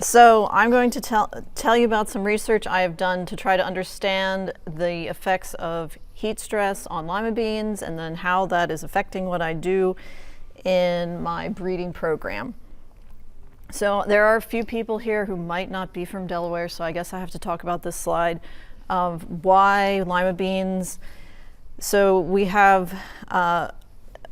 So I'm going to tell you about some research I have done to try to understand the effects of heat stress on lima beans and then how that is affecting what I do in my breeding program. So there are a few people here who might not be from Delaware, so I guess I have to talk about this slide of why lima beans. So we have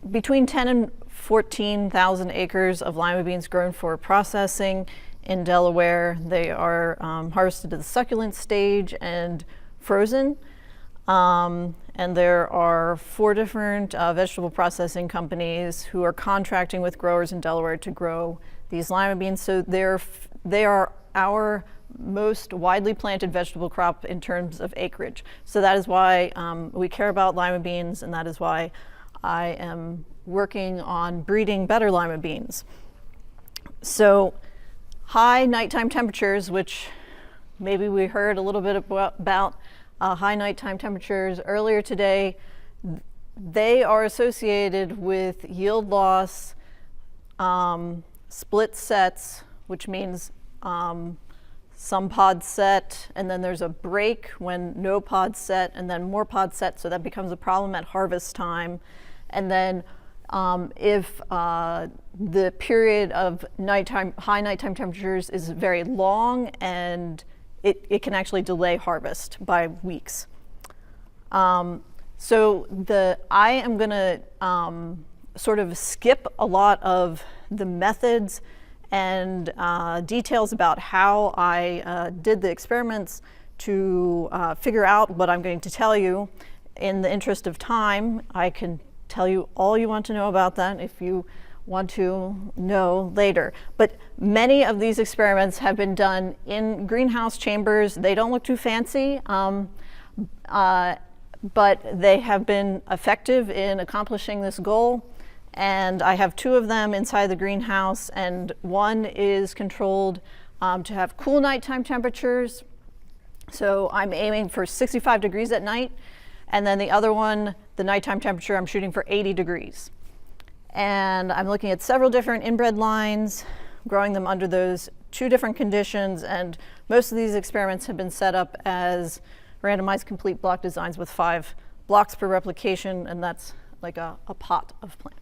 between 10 and 14,000 acres of lima beans grown for processing in Delaware. They are harvested to the succulent stage and frozen. And there are 4 different vegetable processing companies who are contracting with growers in Delaware to grow these lima beans. So they are our most widely planted vegetable crop in terms of acreage. So that is why we care about lima beans, and that is why I am working on breeding better lima beans. So high nighttime temperatures, which maybe we heard a little bit about high nighttime temperatures earlier today, they are associated with yield loss, split sets, which means some pods set, and then there's a break when no pods set, and then more pods set, so that becomes a problem at harvest time. And then if the period of high nighttime temperatures is very long, and it can actually delay harvest by weeks. So I am going to sort of skip a lot of the methods and details about how I did the experiments to figure out what I'm going to tell you. In the interest of time, I can tell you all you want to know about that if you want to know later. But many of these experiments have been done in greenhouse chambers. They don't look too fancy, but they have been effective in accomplishing this goal. And I have 2 of them inside the greenhouse, and one is controlled to have cool nighttime temperatures. So I'm aiming for 65 degrees at night. And then the other one, the nighttime temperature, I'm shooting for 80 degrees. And I'm looking at several different inbred lines, growing them under those 2 different conditions. And most of these experiments have been set up as randomized complete block designs with 5 blocks per replication, and that's like a pot of plant.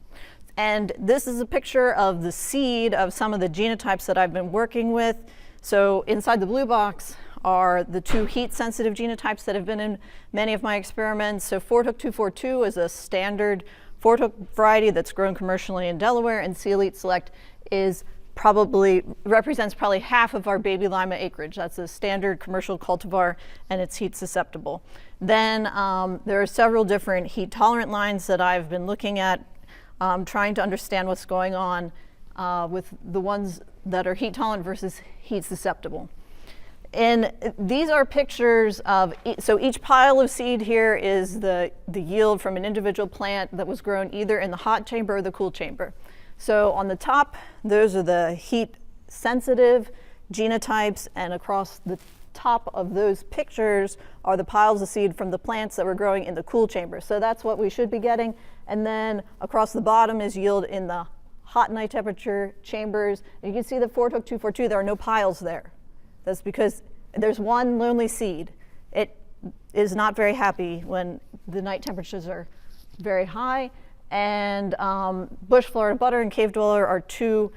And this is a picture of the seed of some of the genotypes that I've been working with. So inside the blue box are the 2 heat-sensitive genotypes that have been in many of my experiments. So Fordhook 242 is a standard Fordhook variety that's grown commercially in Delaware, and C Elite Select represents probably half of our baby lima acreage. That's a standard commercial cultivar, and it's heat susceptible. Then there are several different heat-tolerant lines that I've been looking at, trying to understand what's going on with the ones that are heat-tolerant versus heat-susceptible. And these are pictures of, so each pile of seed here is the yield from an individual plant that was grown either in the hot chamber or the cool chamber. So on the top, those are the heat-sensitive genotypes, and across the top of those pictures are the piles of seed from the plants that were growing in the cool chamber. So that's what we should be getting. And then across the bottom is yield in the hot night temperature chambers. And you can see the Fordhook 242, there are no piles there. That's because there's one lonely seed. It is not very happy when the night temperatures are very high. And Bush Florida Butter and Cave Dweller are 2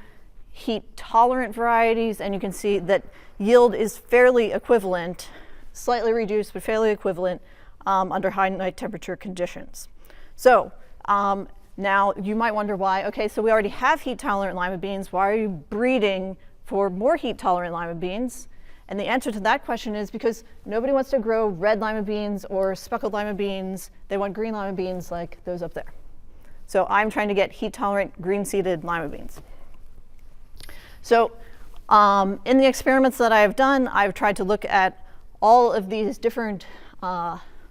heat-tolerant varieties, and you can see that yield is fairly equivalent, slightly reduced, but fairly equivalent under high night temperature conditions. So now you might wonder why. Okay, so we already have heat-tolerant lima beans. Why are you breeding for more heat-tolerant lima beans? And the answer to that question is because nobody wants to grow red lima beans or speckled lima beans. They want green lima beans like those up there. So I'm trying to get heat-tolerant green-seeded lima beans. So in the experiments that I've done, I've tried to look at all of these different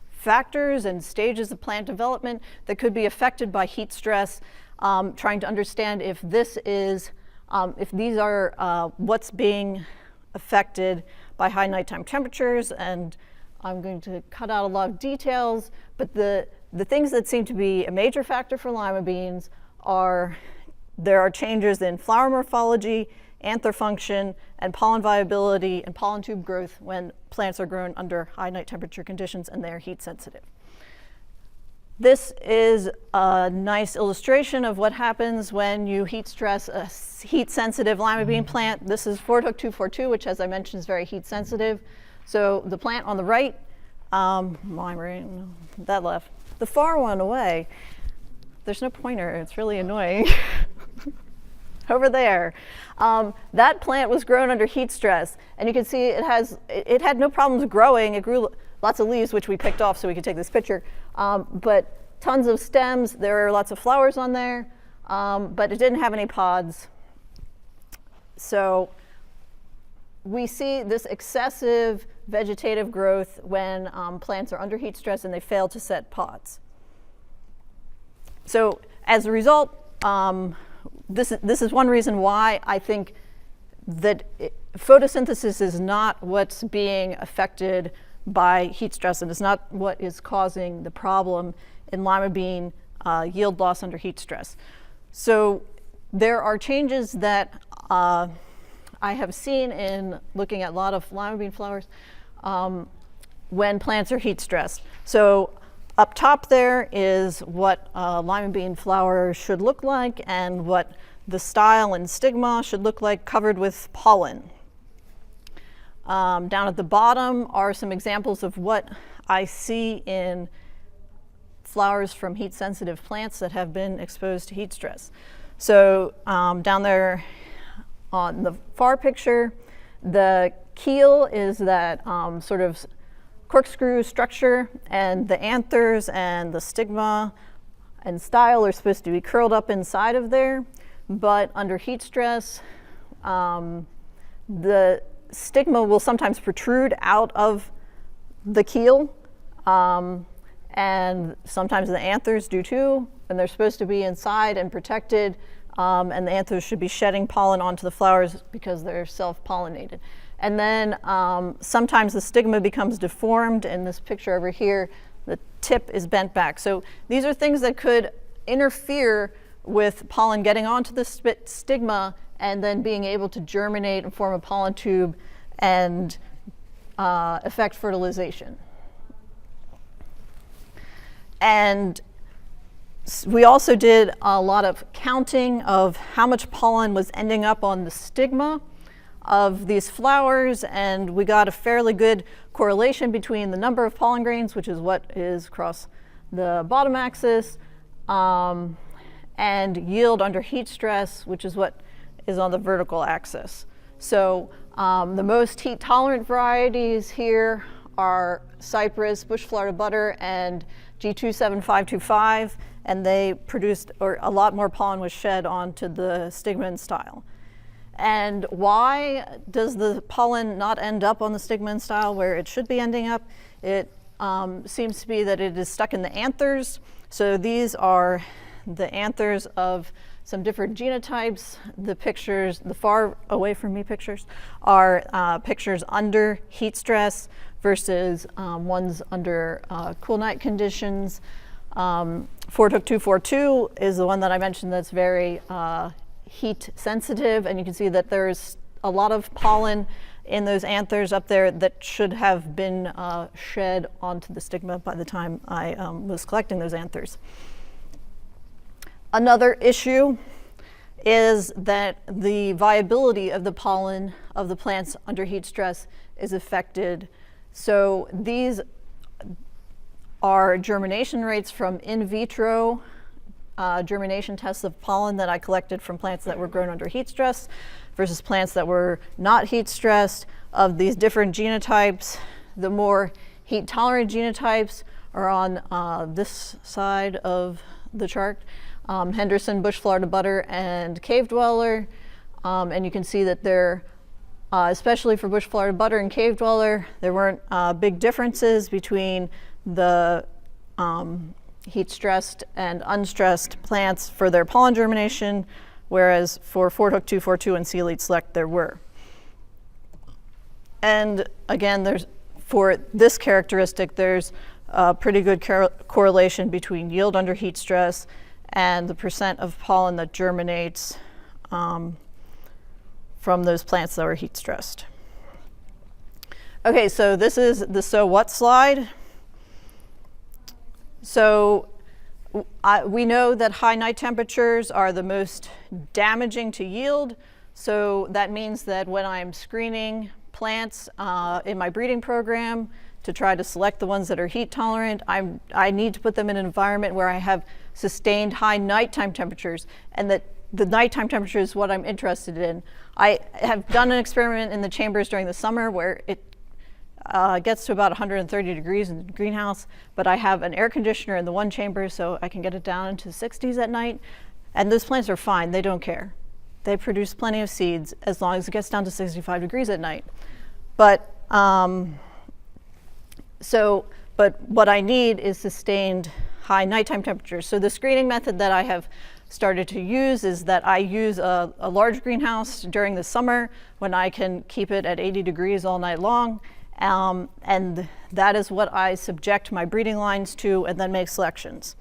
factors and stages of plant development that could be affected by heat stress, trying to understand if these are what's being affected by high nighttime temperatures. And I'm going to cut out a lot of details, but the things that seem to be a major factor for lima beans are there are changes in flower morphology, anther function, and pollen viability and pollen tube growth when plants are grown under high night temperature conditions and they are heat sensitive. This is a nice illustration of what happens when you heat stress a heat sensitive lima bean plant. This is Fordhook 242, which, as I mentioned, is very heat sensitive. So the plant on the right, that left. The far one away, there's no pointer, it's really annoying. Over there. That plant was grown under heat stress, and you can see it had no problems growing. It grew lots of leaves, which we picked off so we could take this picture, but tons of stems. There are lots of flowers on there, but it didn't have any pods. So we see this excessive vegetative growth when plants are under heat stress and they fail to set pods. So as a result, this is one reason why I think that photosynthesis is not what's being affected by heat stress, and it's not what is causing the problem in lima bean yield loss under heat stress. So there are changes that I have seen in looking at a lot of lima bean flowers when plants are heat stressed. So up top there is what a lima bean flower should look like and what the style and stigma should look like covered with pollen. Down at the bottom are some examples of what I see in flowers from heat-sensitive plants that have been exposed to heat stress. So down there on the far picture, the keel is that sort of corkscrew structure, and the anthers and the stigma and style are supposed to be curled up inside of there, but under heat stress, the stigma will sometimes protrude out of the keel, and sometimes the anthers do too, and they're supposed to be inside and protected, and the anthers should be shedding pollen onto the flowers because they're self-pollinated. And then sometimes the stigma becomes deformed. In this picture over here, the tip is bent back. So these are things that could interfere with pollen getting onto the stigma and then being able to germinate and form a pollen tube and affect fertilization. And we also did a lot of counting of how much pollen was ending up on the stigma of these flowers, and we got a fairly good correlation between the number of pollen grains, which is what is across the bottom axis, and yield under heat stress, which is what is on the vertical axis. So the most heat tolerant varieties here are cypress, bush Florida butter, and G27525, and they produced, or a lot more pollen was shed onto the stigma and style. And why does the pollen not end up on the stigma and style where it should be ending up? It seems to be that it is stuck in the anthers. So these are the anthers of some different genotypes. The pictures, the far away from me pictures, are pictures under heat stress versus ones under cool night conditions. Fordhook 242 is the one that I mentioned that's very heat sensitive, and you can see that there's a lot of pollen in those anthers up there that should have been shed onto the stigma by the time I was collecting those anthers. Another issue is that the viability of the pollen of the plants under heat stress is affected. So these are germination rates from in vitro germination tests of pollen that I collected from plants that were grown under heat stress versus plants that were not heat stressed. Of these different genotypes, the more heat tolerant genotypes are on this side of the chart. Henderson, bush Florida butter, and cave dweller. And you can see that there, especially for bush Florida butter and cave dweller, there weren't big differences between the heat stressed and unstressed plants for their pollen germination, whereas for Fordhook 242 and Sea Elite Select there were. And again, for this characteristic, there's a pretty good correlation between yield under heat stress and the percent of pollen that germinates from those plants that were heat stressed. Okay, so this is the so what slide. So we know that high night temperatures are the most damaging to yield. So that means that when I'm screening plants in my breeding program to try to select the ones that are heat tolerant, I need to put them in an environment where I have sustained high nighttime temperatures, and that the nighttime temperature is what I'm interested in. I have done an experiment in the chambers during the summer where it gets to about 130 degrees in the greenhouse, but I have an air conditioner in the one chamber so I can get it down into the 60s at night, and those plants are fine, they don't care. They produce plenty of seeds as long as it gets down to 65 degrees at night. But what I need is sustained high nighttime temperatures. So the screening method that I have started to use is that I use a large greenhouse during the summer when I can keep it at 80 degrees all night long. And that is what I subject my breeding lines to and then make selections.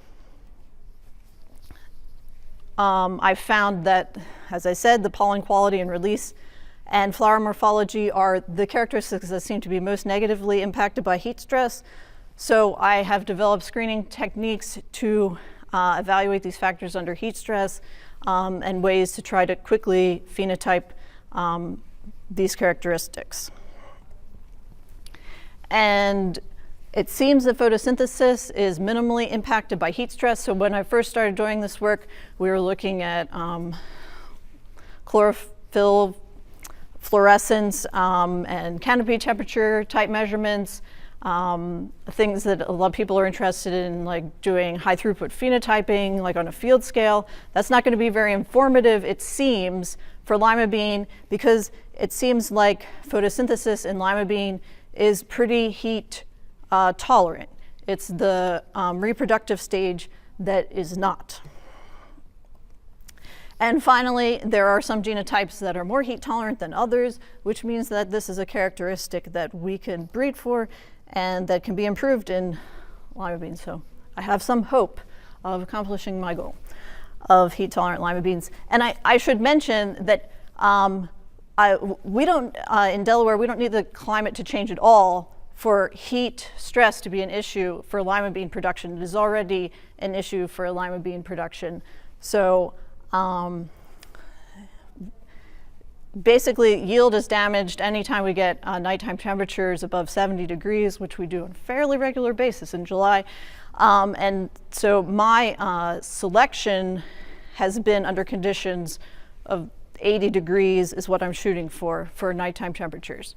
I found that, as I said, the pollen quality and release and flower morphology are the characteristics that seem to be most negatively impacted by heat stress. So I have developed screening techniques to evaluate these factors under heat stress and ways to try to quickly phenotype these characteristics. And it seems that photosynthesis is minimally impacted by heat stress. So when I first started doing this work, we were looking at chlorophyll fluorescence and canopy temperature type measurements, things that a lot of people are interested in, like doing high throughput phenotyping, like on a field scale. That's not going to be very informative, it seems, for lima bean, because it seems like photosynthesis in lima bean is pretty heat tolerant. It's the reproductive stage that is not. And finally, there are some genotypes that are more heat tolerant than others, which means that this is a characteristic that we can breed for and that can be improved in lima beans. So I have some hope of accomplishing my goal of heat tolerant lima beans. And I should mention that we don't, in Delaware, we don't need the climate to change at all for heat stress to be an issue for lima bean production. It is already an issue for lima bean production. So basically, yield is damaged anytime we get nighttime temperatures above 70 degrees, which we do on a fairly regular basis in July. And so my selection has been under conditions of 80 degrees is what I'm shooting for nighttime temperatures.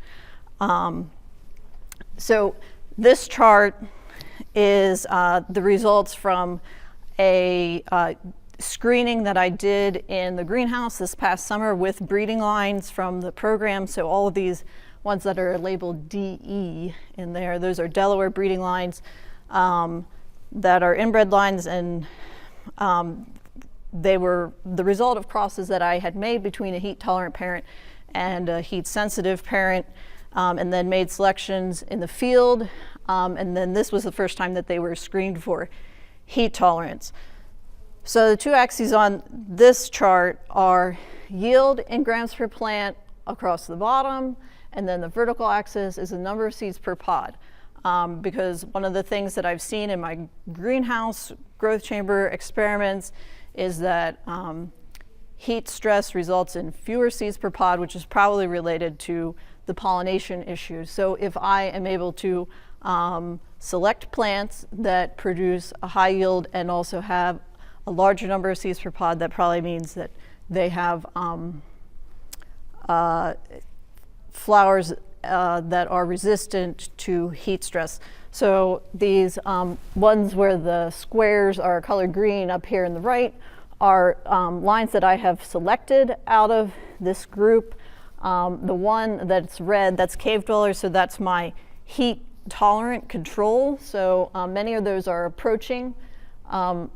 So this chart is the results from a screening that I did in the greenhouse this past summer with breeding lines from the program. So all of these ones that are labeled DE in there, those are Delaware breeding lines that are inbred lines, and they were the result of crosses that I had made between a heat tolerant parent and a heat sensitive parent, and then made selections in the field. And then this was the first time that they were screened for heat tolerance. So the two axes on this chart are yield in grams per plant across the bottom, and then the vertical axis is the number of seeds per pod. Because one of the things that I've seen in my greenhouse growth chamber experiments is that heat stress results in fewer seeds per pod, which is probably related to the pollination issue. So if I am able to select plants that produce a high yield and also have a larger number of seeds per pod, that probably means that they have flowers that are resistant to heat stress. So these ones where the squares are colored green up here in the right are lines that I have selected out of this group. The one that's red, that's cave dwellers, so that's my heat tolerant control. So many of those are approaching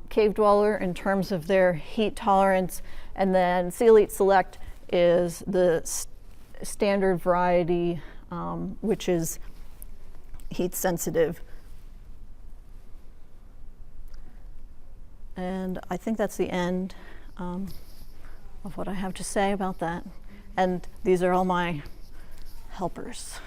cave dweller in terms of their heat tolerance. And then C Elite Select is the standard variety, which is heat sensitive. And I think that's the end of what I have to say about that. And these are all my helpers.